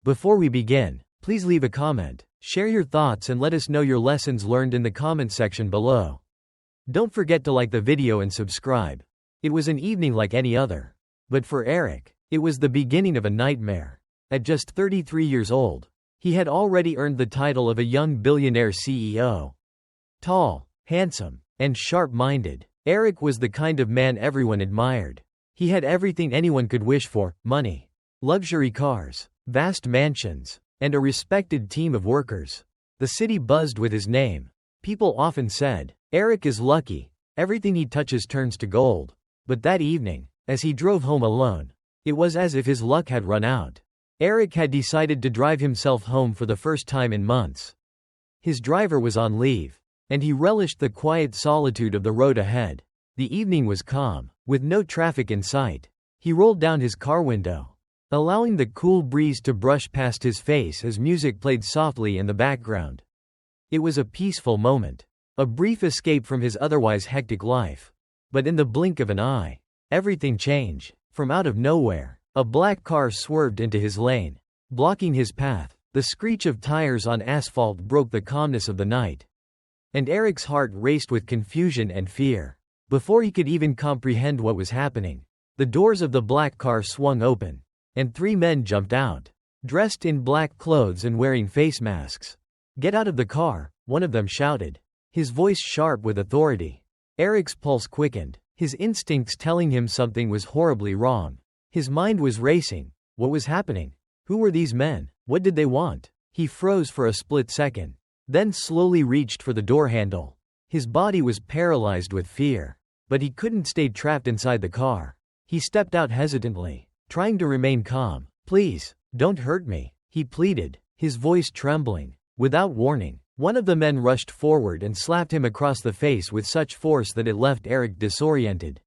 Before we begin, please leave a comment, share your thoughts and let us know your lessons learned in the comment section below. Don't forget to like the video and subscribe. It was an evening like any other. But for Eric, it was the beginning of a nightmare. At just 33 years old, he had already earned the title of a young billionaire CEO. Tall, handsome, and sharp-minded, Eric was the kind of man everyone admired. He had everything anyone could wish for: money, luxury cars, vast mansions, and a respected team of workers. The city buzzed with his name. People often said, "Eric is lucky, everything he touches turns to gold." But that evening, as he drove home alone, it was as if his luck had run out. Eric had decided to drive himself home for the first time in months. His driver was on leave, and he relished the quiet solitude of the road ahead. The evening was calm, with no traffic in sight. He rolled down his car window, allowing the cool breeze to brush past his face as music played softly in the background. It was a peaceful moment, a brief escape from his otherwise hectic life. But in the blink of an eye, everything changed. From out of nowhere, a black car swerved into his lane, blocking his path. The screech of tires on asphalt broke the calmness of the night. And Eric's heart raced with confusion and fear. Before he could even comprehend what was happening, the doors of the black car swung open, and three men jumped out, dressed in black clothes and wearing face masks. "Get out of the car," one of them shouted, his voice sharp with authority. Eric's pulse quickened, his instincts telling him something was horribly wrong. His mind was racing. What was happening? Who were these men? What did they want? He froze for a split second, then slowly reached for the door handle. His body was paralyzed with fear, but he couldn't stay trapped inside the car. He stepped out hesitantly, trying to remain calm. "Please, don't hurt me," he pleaded, his voice trembling. Without warning, one of the men rushed forward and slapped him across the face with such force that it left Eric disoriented.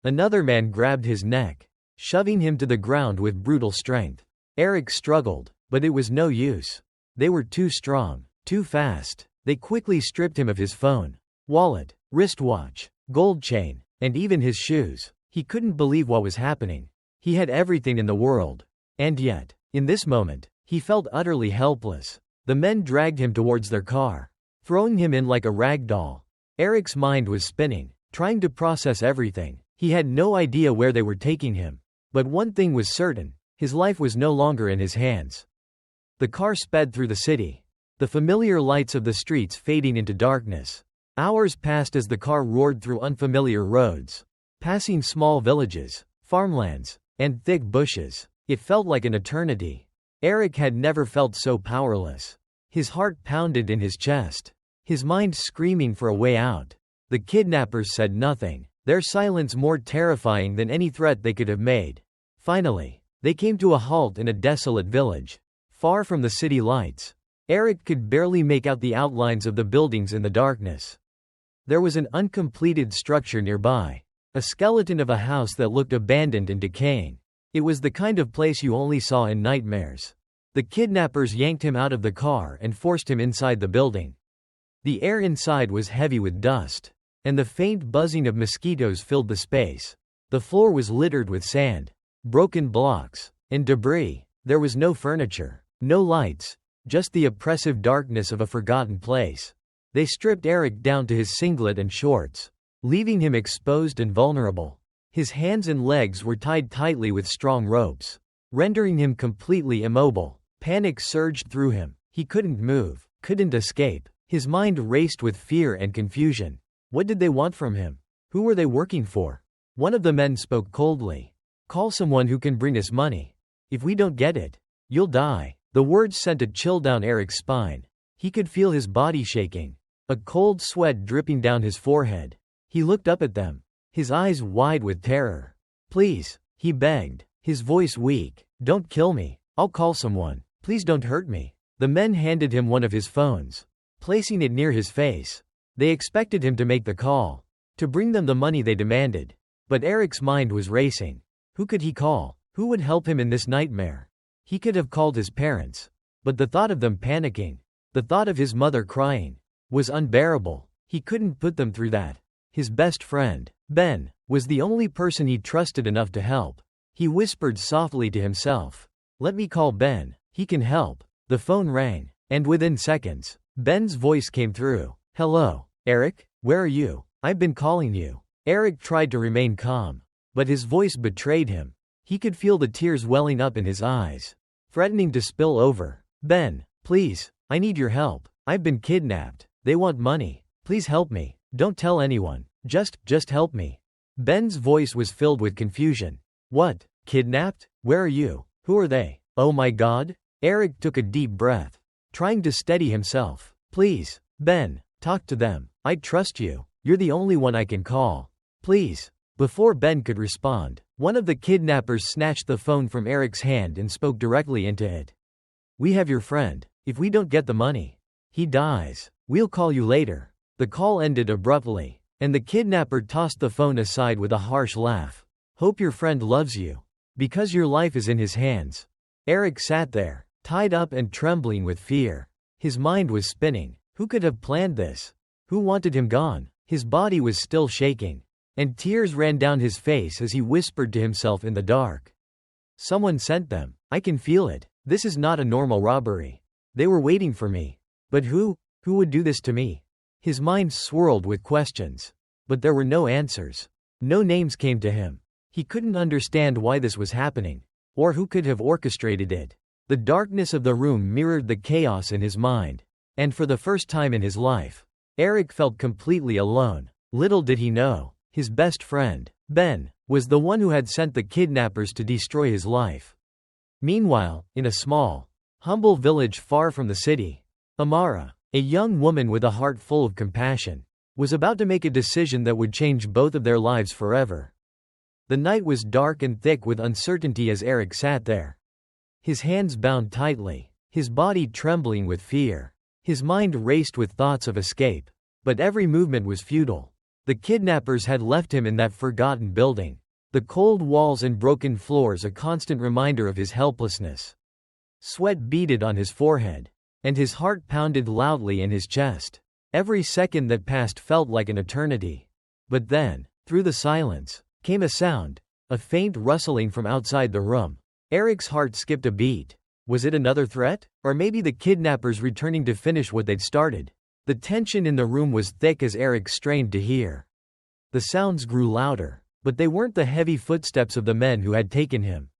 Another man grabbed his neck, shoving him to the ground with brutal strength. Eric struggled, but it was no use. They were too strong, too fast. They quickly stripped him of his phone, wallet, wristwatch, gold chain, and even his shoes. He couldn't believe what was happening. He had everything in the world. And yet, in this moment, he felt utterly helpless. The men dragged him towards their car, throwing him in like a rag doll. Eric's mind was spinning, trying to process everything. He had no idea where they were taking him. But one thing was certain: his life was no longer in his hands. The car sped through the city, the familiar lights of the streets fading into darkness. Hours passed as the car roared through unfamiliar roads, passing small villages, farmlands, and thick bushes. It felt like an eternity. Eric had never felt so powerless. His heart pounded in his chest, his mind screaming for a way out. The kidnappers said nothing, their silence more terrifying than any threat they could have made. Finally, they came to a halt in a desolate village, far from the city lights. Eric could barely make out the outlines of the buildings in the darkness. There was an uncompleted structure nearby, a skeleton of a house that looked abandoned and decaying. It was the kind of place you only saw in nightmares. The kidnappers yanked him out of the car and forced him inside the building. The air inside was heavy with dust, and the faint buzzing of mosquitoes filled the space. The floor was littered with sand, broken blocks, and debris. There was no furniture, no lights, just the oppressive darkness of a forgotten place. They stripped Eric down to his singlet and shorts, leaving him exposed and vulnerable. His hands and legs were tied tightly with strong ropes, rendering him completely immobile. Panic surged through him. He couldn't move, couldn't escape. His mind raced with fear and confusion. What did they want from him? Who were they working for? One of the men spoke coldly. "Call someone who can bring us money. If we don't get it, you'll die." The words sent a chill down Eric's spine. He could feel his body shaking, a cold sweat dripping down his forehead. He looked up at them, his eyes wide with terror. "Please," he begged, his voice weak. "Don't kill me. I'll call someone. Please don't hurt me." The men handed him one of his phones, placing it near his face. They expected him to make the call, to bring them the money they demanded. But Eric's mind was racing. Who could he call? Who would help him in this nightmare? He could have called his parents, but the thought of them panicking, the thought of his mother crying, was unbearable. He couldn't put them through that. His best friend, Ben, was the only person he trusted enough to help. He whispered softly to himself, "Let me call Ben. He can help. The phone rang, and within seconds, Ben's voice came through. Hello, Eric? Where are you? I've been calling you. Eric tried to remain calm, but his voice betrayed him. He could feel the tears welling up in his eyes, threatening to spill over. Ben, please, I need your help. I've been kidnapped. They want money. Please help me. Don't tell anyone. Just help me. Ben's voice was filled with confusion. What? Kidnapped? Where are you? Who are they? Oh my God? Eric took a deep breath, trying to steady himself. Please, Ben, talk to them. I trust you. You're the only one I can call. Please. Before Ben could respond, one of the kidnappers snatched the phone from Eric's hand and spoke directly into it. We have your friend. If we don't get the money, he dies. We'll call you later. The call ended abruptly, and the kidnapper tossed the phone aside with a harsh laugh. Hope your friend loves you. Because your life is in his hands. Eric sat there, tied up and trembling with fear. His mind was spinning. Who could have planned this? Who wanted him gone? His body was still shaking, and tears ran down his face as he whispered to himself in the dark. Someone sent them. I can feel it. This is not a normal robbery. They were waiting for me. But who would do this to me? His mind swirled with questions, but there were no answers. No names came to him. He couldn't understand why this was happening, or who could have orchestrated it. The darkness of the room mirrored the chaos in his mind, and for the first time in his life, Eric felt completely alone. Little did he know, his best friend, Ben, was the one who had sent the kidnappers to destroy his life. Meanwhile, in a small, humble village far from the city, Amara, a young woman with a heart full of compassion, was about to make a decision that would change both of their lives forever. The night was dark and thick with uncertainty as Eric sat there. His hands bound tightly, his body trembling with fear. His mind raced with thoughts of escape, but every movement was futile. The kidnappers had left him in that forgotten building, the cold walls and broken floors a constant reminder of his helplessness. Sweat beaded on his forehead, and his heart pounded loudly in his chest. Every second that passed felt like an eternity. But then, through the silence, came a sound, a faint rustling from outside the room. Eric's heart skipped a beat. Was it another threat? Or maybe the kidnappers returning to finish what they'd started? The tension in the room was thick as Eric strained to hear. The sounds grew louder, but they weren't the heavy footsteps of the men who had taken him.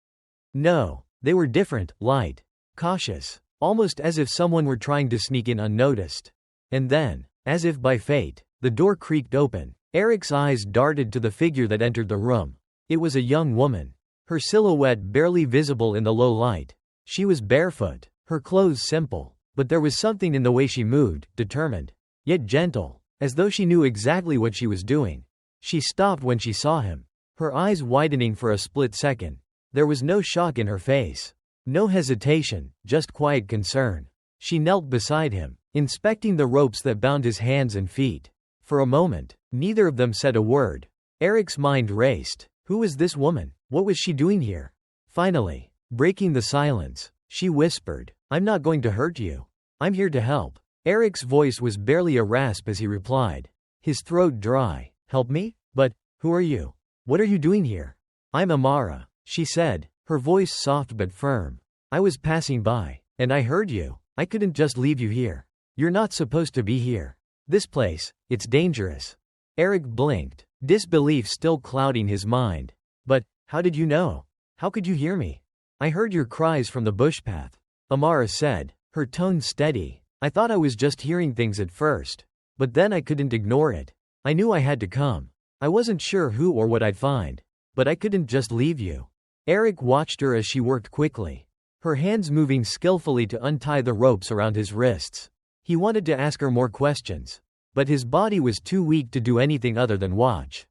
No, they were different, light, cautious, almost as if someone were trying to sneak in unnoticed. And then, as if by fate, the door creaked open. Eric's eyes darted to the figure that entered the room. It was a young woman, her silhouette barely visible in the low light. She was barefoot, her clothes simple, but there was something in the way she moved, determined, yet gentle, as though she knew exactly what she was doing. She stopped when she saw him, her eyes widening for a split second. There was no shock in her face, no hesitation, just quiet concern. She knelt beside him, inspecting the ropes that bound his hands and feet. For a moment, neither of them said a word. Eric's mind raced. Who was this woman? What was she doing here? Finally, breaking the silence, she whispered, I'm not going to hurt you. I'm here to help. Eric's voice was barely a rasp as he replied, his throat dry. Help me? But, who are you? What are you doing here? I'm Amara, she said, her voice soft but firm. I was passing by, and I heard you. I couldn't just leave you here. You're not supposed to be here. This place, it's dangerous. Eric blinked, disbelief still clouding his mind. But, how did you know? How could you hear me? I heard your cries from the bush path, Amara said, her tone steady. I thought I was just hearing things at first. But then I couldn't ignore it. I knew I had to come. I wasn't sure who or what I'd find. But I couldn't just leave you. Eric watched her as she worked quickly, her hands moving skillfully to untie the ropes around his wrists. He wanted to ask her more questions, but his body was too weak to do anything other than watch.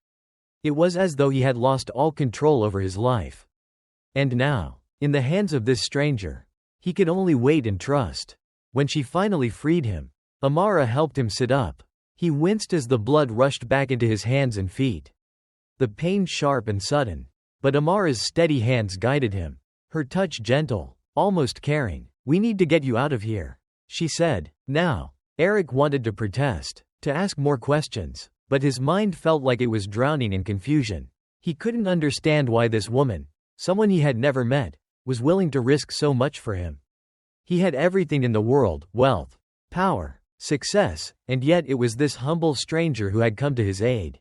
It was as though he had lost all control over his life. And now, in the hands of this stranger, he could only wait and trust. When she finally freed him, Amara helped him sit up. He winced as the blood rushed back into his hands and feet. The pain sharp and sudden, but Amara's steady hands guided him, her touch gentle, almost caring. We need to get you out of here, she said. Now, Eric wanted to protest, to ask more questions, but his mind felt like it was drowning in confusion. He couldn't understand why this woman, someone he had never met, was willing to risk so much for him. He had everything in the world: wealth, power, success, and yet it was this humble stranger who had come to his aid.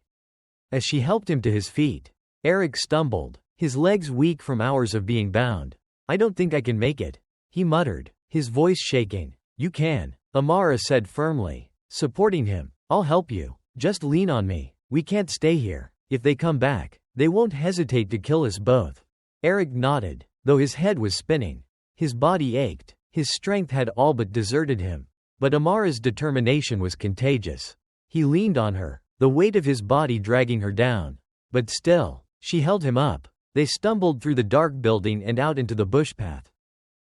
As she helped him to his feet, Eric stumbled, his legs weak from hours of being bound. "I don't think I can make it," he muttered, his voice shaking. "You can," Amara said firmly, supporting him. "I'll help you. Just lean on me. We can't stay here. If they come back, they won't hesitate to kill us both." Eric nodded, though his head was spinning. His body ached, his strength had all but deserted him. But Amara's determination was contagious. He leaned on her, the weight of his body dragging her down. But still, she held him up. They stumbled through the dark building and out into the bush path.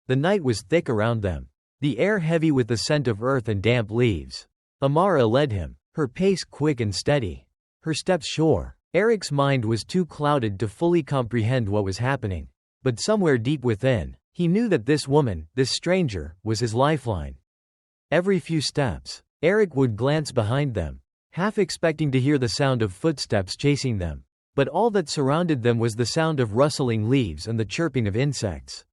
The night was thick around them, the air heavy with the scent of earth and damp leaves. Amara led him, her pace quick and steady, her steps sure. Eric's mind was too clouded to fully comprehend what was happening. But somewhere deep within, he knew that this woman, this stranger, was his lifeline. Every few steps, Eric would glance behind them, half expecting to hear the sound of footsteps chasing them. But all that surrounded them was the sound of rustling leaves and the chirping of insects.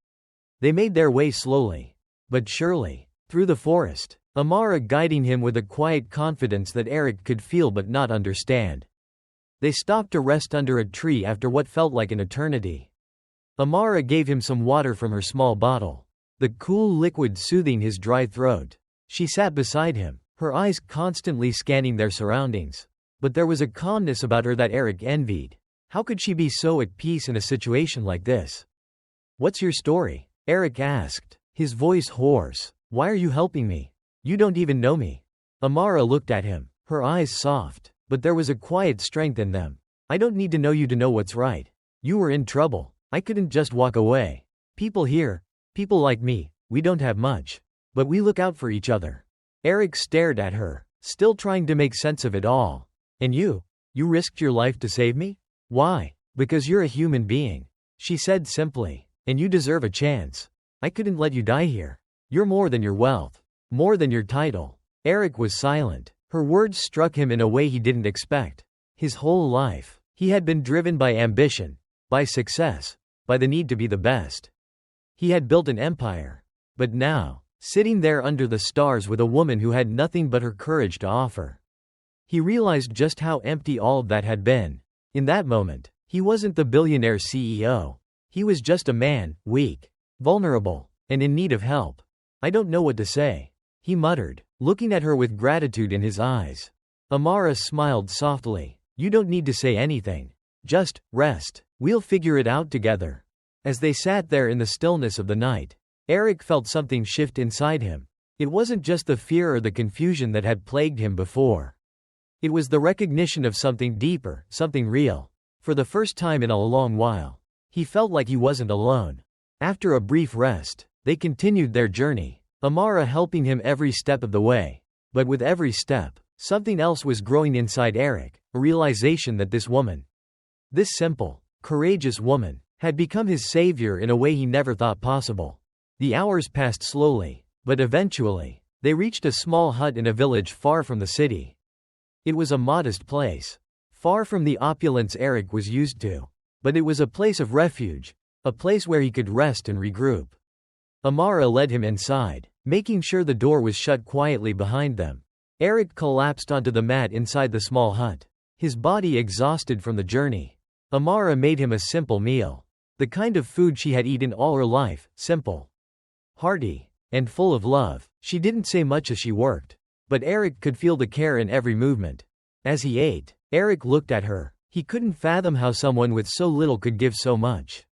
They made their way slowly, but surely, through the forest, Amara guiding him with a quiet confidence that Eric could feel but not understand. They stopped to rest under a tree after what felt like an eternity. Amara gave him some water from her small bottle, the cool liquid soothing his dry throat. She sat beside him, her eyes constantly scanning their surroundings. But there was a calmness about her that Eric envied. How could she be so at peace in a situation like this? "What's your story?" Eric asked, his voice hoarse. "Why are you helping me? You don't even know me." Amara looked at him, her eyes soft, but there was a quiet strength in them. "I don't need to know you to know what's right. You were in trouble. I couldn't just walk away. People here, people like me, we don't have much. But we look out for each other." Eric stared at her, still trying to make sense of it all. "And you risked your life to save me? Why?" "Because you're a human being," she said simply, "and you deserve a chance. I couldn't let you die here. You're more than your wealth, more than your title." Eric was silent. Her words struck him in a way he didn't expect. His whole life, he had been driven by ambition, by success, by the need to be the best. He had built an empire. But now, sitting there under the stars with a woman who had nothing but her courage to offer, he realized just how empty all of that had been. In that moment, he wasn't the billionaire CEO. He was just a man, weak, vulnerable, and in need of help. "I don't know what to say," he muttered, looking at her with gratitude in his eyes. Amara smiled softly. "You don't need to say anything. Just rest. We'll figure it out together." As they sat there in the stillness of the night, Eric felt something shift inside him. It wasn't just the fear or the confusion that had plagued him before. It was the recognition of something deeper, something real. For the first time in a long while, he felt like he wasn't alone. After a brief rest, they continued their journey, Amara helping him every step of the way. But with every step, something else was growing inside Eric, a realization that this woman, this simple, courageous woman, had become his savior in a way he never thought possible. The hours passed slowly, but eventually, they reached a small hut in a village far from the city. It was a modest place, far from the opulence Eric was used to. But it was a place of refuge, a place where he could rest and regroup. Amara led him inside, making sure the door was shut quietly behind them. Eric collapsed onto the mat inside the small hut, his body exhausted from the journey. Amara made him a simple meal, the kind of food she had eaten all her life, simple, hearty, and full of love. She didn't say much as she worked, but Eric could feel the care in every movement. As he ate, Eric looked at her. He couldn't fathom how someone with so little could give so much.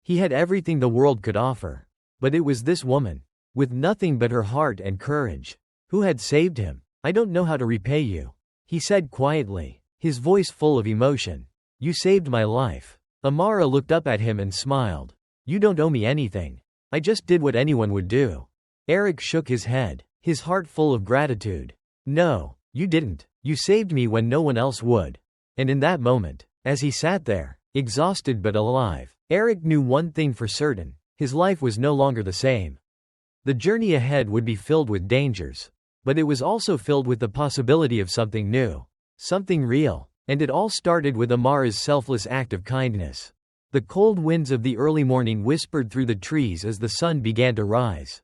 He had everything the world could offer. But it was this woman, with nothing but her heart and courage, who had saved him. "I don't know how to repay you," he said quietly, his voice full of emotion. "You saved my life." Amara looked up at him and smiled. "You don't owe me anything. I just did what anyone would do." Eric shook his head, his heart full of gratitude. "No, you didn't. You saved me when no one else would." And in that moment, as he sat there, exhausted but alive, Eric knew one thing for certain: his life was no longer the same. The journey ahead would be filled with dangers, but it was also filled with the possibility of something new, something real. And it all started with Amara's selfless act of kindness. The cold winds of the early morning whispered through the trees as the sun began to rise.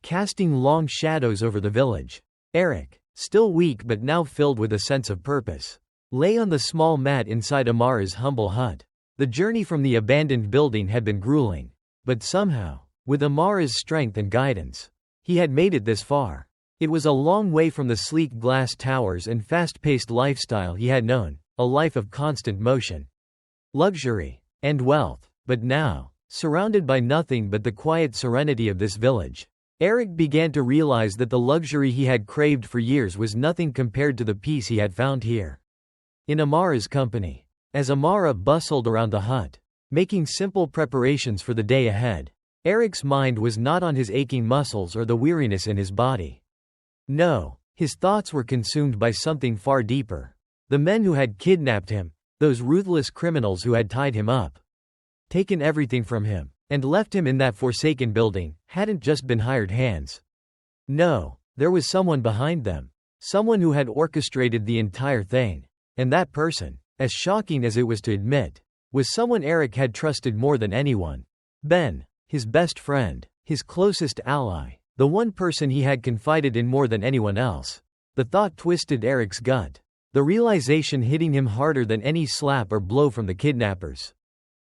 casting long shadows over the village. Eric, still weak but now filled with a sense of purpose, lay on the small mat inside Amara's humble hut. The journey from the abandoned building had been grueling, but somehow, with Amara's strength and guidance, he had made it this far. It was a long way from the sleek glass towers and fast-paced lifestyle he had known, a life of constant motion, luxury, and wealth. But now, surrounded by nothing but the quiet serenity of this village, Eric began to realize that the luxury he had craved for years was nothing compared to the peace he had found here, in Amara's company. As Amara bustled around the hut, making simple preparations for the day ahead, Eric's mind was not on his aching muscles or the weariness in his body. No, his thoughts were consumed by something far deeper. The men who had kidnapped him, those ruthless criminals who had tied him up, taken everything from him, and left him in that forsaken building, hadn't just been hired hands. No, there was someone behind them, someone who had orchestrated the entire thing. And that person, as shocking as it was to admit, was someone Eric had trusted more than anyone. Ben, his best friend, his closest ally, the one person he had confided in more than anyone else. The thought twisted Eric's gut, the realization hitting him harder than any slap or blow from the kidnappers.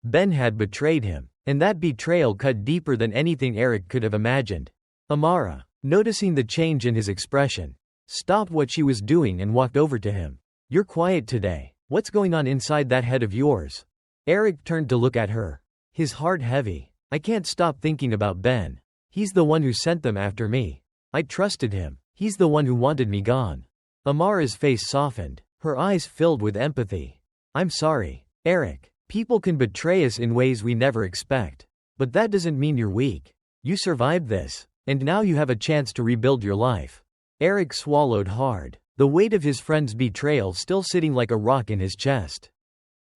Ben had betrayed him, and that betrayal cut deeper than anything Eric could have imagined. Amara, noticing the change in his expression, stopped what she was doing and walked over to him. "You're quiet today. What's going on inside that head of yours?" Eric turned to look at her, his heart heavy. "I can't stop thinking about Ben. He's the one who sent them after me. I trusted him. He's the one who wanted me gone." Amara's face softened, her eyes filled with empathy. "I'm sorry, Eric. People can betray us in ways we never expect. But that doesn't mean you're weak. You survived this, and now you have a chance to rebuild your life." Eric swallowed hard, the weight of his friend's betrayal still sitting like a rock in his chest.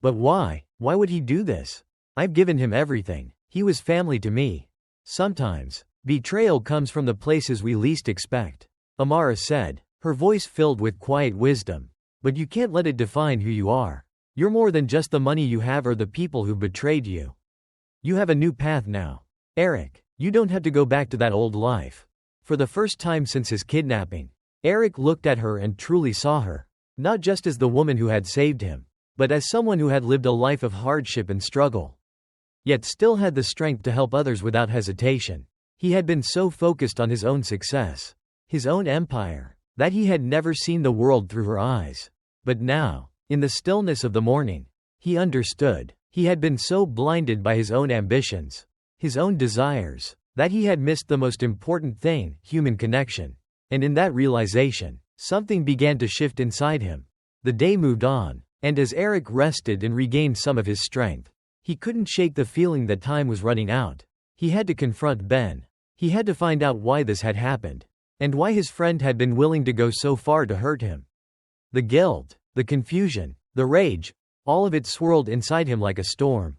"But why? Why would he do this? I've given him everything. He was family to me." "Sometimes, betrayal comes from the places we least expect," Amara said, her voice filled with quiet wisdom. "But you can't let it define who you are. You're more than just the money you have or the people who betrayed you. You have a new path now. Eric, you don't have to go back to that old life." For the first time since his kidnapping, Eric looked at her and truly saw her, not just as the woman who had saved him, but as someone who had lived a life of hardship and struggle, yet still had the strength to help others without hesitation. He had been so focused on his own success, his own empire, that he had never seen the world through her eyes. But now, in the stillness of the morning, he understood. He had been so blinded by his own ambitions, his own desires, that he had missed the most important thing, human connection. And in that realization, something began to shift inside him. The day moved on, and as Eric rested and regained some of his strength, he couldn't shake the feeling that time was running out. He had to confront Ben. He had to find out why this had happened, and why his friend had been willing to go so far to hurt him. The guilt, the confusion, the rage, all of it swirled inside him like a storm.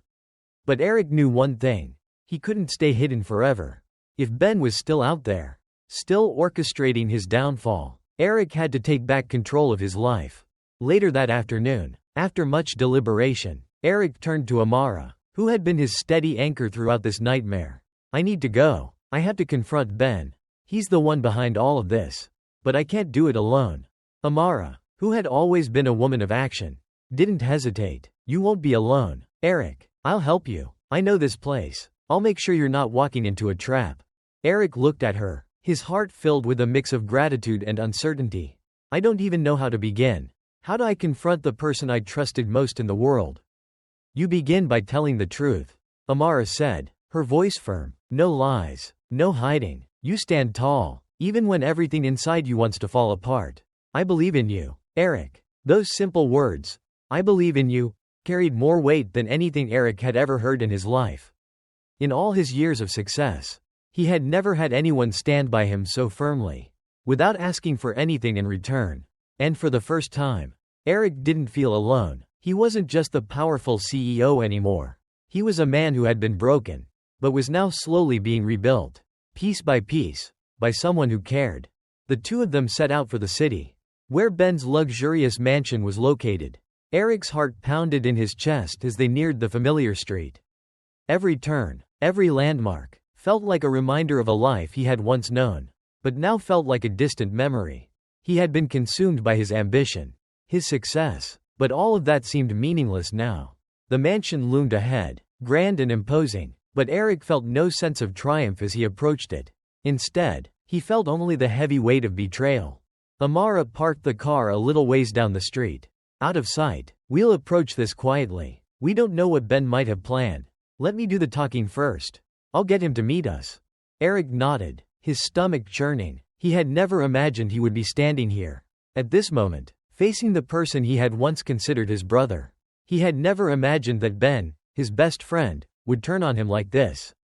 But Eric knew one thing. He couldn't stay hidden forever. If Ben was still out there, still orchestrating his downfall, Eric had to take back control of his life. Later that afternoon, after much deliberation, Eric turned to Amara, who had been his steady anchor throughout this nightmare. "I need to go. I have to confront Ben. He's the one behind all of this. But I can't do it alone." Amara, who had always been a woman of action, didn't hesitate. "You won't be alone, Eric. I'll help you. I know this place. I'll make sure you're not walking into a trap." Eric looked at her, his heart filled with a mix of gratitude and uncertainty. "I don't even know how to begin. How do I confront the person I trusted most in the world?" "You begin by telling the truth," Amara said, her voice firm. "No lies, no hiding. You stand tall, even when everything inside you wants to fall apart. I believe in you, Eric." Those simple words, "I believe in you," carried more weight than anything Eric had ever heard in his life. In all his years of success, he had never had anyone stand by him so firmly, without asking for anything in return. And for the first time, Eric didn't feel alone. He wasn't just the powerful CEO anymore. He was a man who had been broken, but was now slowly being rebuilt, piece by piece, by someone who cared. The two of them set out for the city, where Ben's luxurious mansion was located. Eric's heart pounded in his chest as they neared the familiar street. Every turn, every landmark, Felt like a reminder of a life he had once known, but now felt like a distant memory. He had been consumed by his ambition, his success, but all of that seemed meaningless now. The mansion loomed ahead, grand and imposing, but Eric felt no sense of triumph as he approached it. Instead, he felt only the heavy weight of betrayal. Amara parked the car a little ways down the street. Out of sight. We'll approach this quietly. We don't know what Ben might have planned. Let me do the talking first. I'll get him to meet us. Eric nodded, his stomach churning. He had never imagined he would be standing here, at this moment, facing the person he had once considered his brother. He had never imagined that Ben, his best friend, would turn on him like this.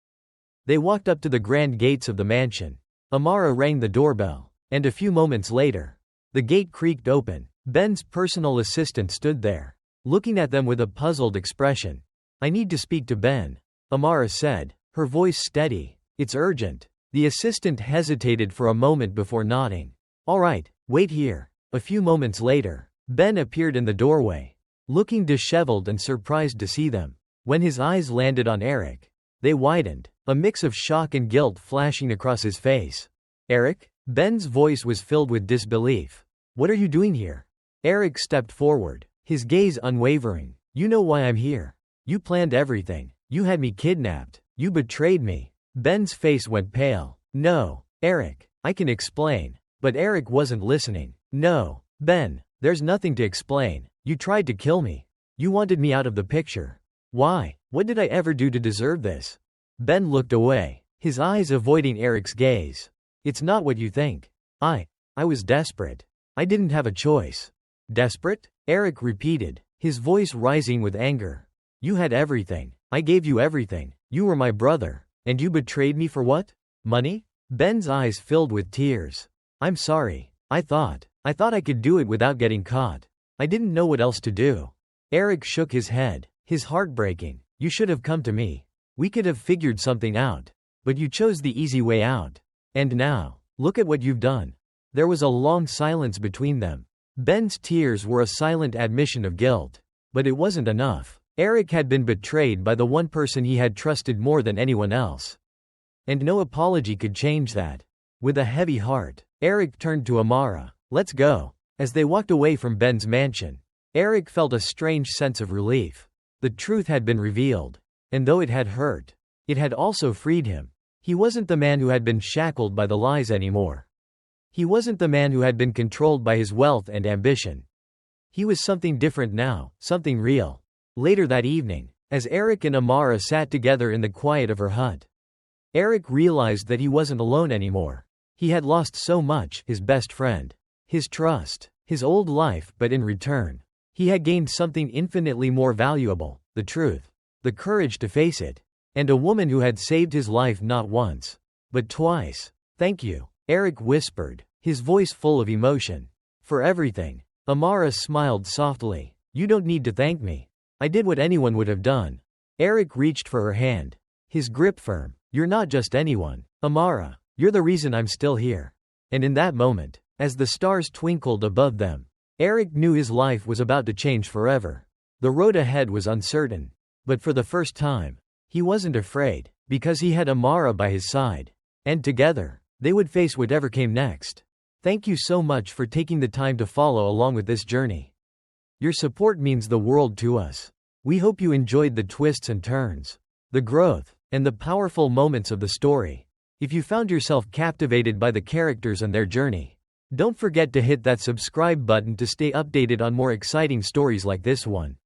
They walked up to the grand gates of the mansion. Amara rang the doorbell, and a few moments later, the gate creaked open. Ben's personal assistant stood there, looking at them with a puzzled expression. I need to speak to Ben, Amara said, her voice steady. It's urgent. The assistant hesitated for a moment before nodding. All right, wait here. A few moments later, Ben appeared in the doorway, looking disheveled and surprised to see them. When his eyes landed on Eric, they widened, a mix of shock and guilt flashing across his face. Eric? Ben's voice was filled with disbelief. What are you doing here? Eric stepped forward, his gaze unwavering. You know why I'm here. You planned everything. You had me kidnapped. You betrayed me. Ben's face went pale. No, Eric, I can explain. But Eric wasn't listening. No, Ben, there's nothing to explain. You tried to kill me. You wanted me out of the picture. Why? What did I ever do to deserve this? Ben looked away, his eyes avoiding Eric's gaze. It's not what you think. I was desperate. I didn't have a choice. Desperate? Eric repeated, his voice rising with anger. You had everything. I gave you everything. You were my brother. And you betrayed me for what? Money? Ben's eyes filled with tears. I'm sorry. I thought I could do it without getting caught. I didn't know what else to do. Eric shook his head, his heart breaking. You should have come to me. We could have figured something out. But you chose the easy way out. And now, look at what you've done. There was a long silence between them. Ben's tears were a silent admission of guilt. But it wasn't enough. Eric had been betrayed by the one person he had trusted more than anyone else. And no apology could change that. With a heavy heart, Eric turned to Amara. Let's go. As they walked away from Ben's mansion, Eric felt a strange sense of relief. The truth had been revealed. And though it had hurt, it had also freed him. He wasn't the man who had been shackled by the lies anymore. He wasn't the man who had been controlled by his wealth and ambition. He was something different now, something real. Later that evening, as Eric and Amara sat together in the quiet of her hut, Eric realized that he wasn't alone anymore. He had lost so much, his best friend, his trust, his old life, but in return, he had gained something infinitely more valuable, the truth, the courage to face it, and a woman who had saved his life not once, but twice. Thank you, Eric whispered, his voice full of emotion. For everything. Amara smiled softly. You don't need to thank me. I did what anyone would have done. Eric reached for her hand, his grip firm. You're not just anyone, Amara. You're the reason I'm still here. And in that moment, as the stars twinkled above them, Eric knew his life was about to change forever. The road ahead was uncertain. But for the first time, he wasn't afraid, because he had Amara by his side. And together, they would face whatever came next. Thank you so much for taking the time to follow along with this journey. Your support means the world to us. We hope you enjoyed the twists and turns, the growth, and the powerful moments of the story. If you found yourself captivated by the characters and their journey, don't forget to hit that subscribe button to stay updated on more exciting stories like this one.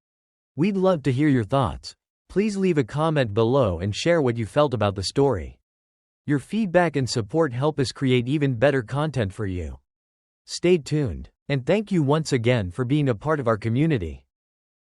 We'd love to hear your thoughts. Please leave a comment below and share what you felt about the story. Your feedback and support help us create even better content for you. Stay tuned, and thank you once again for being a part of our community.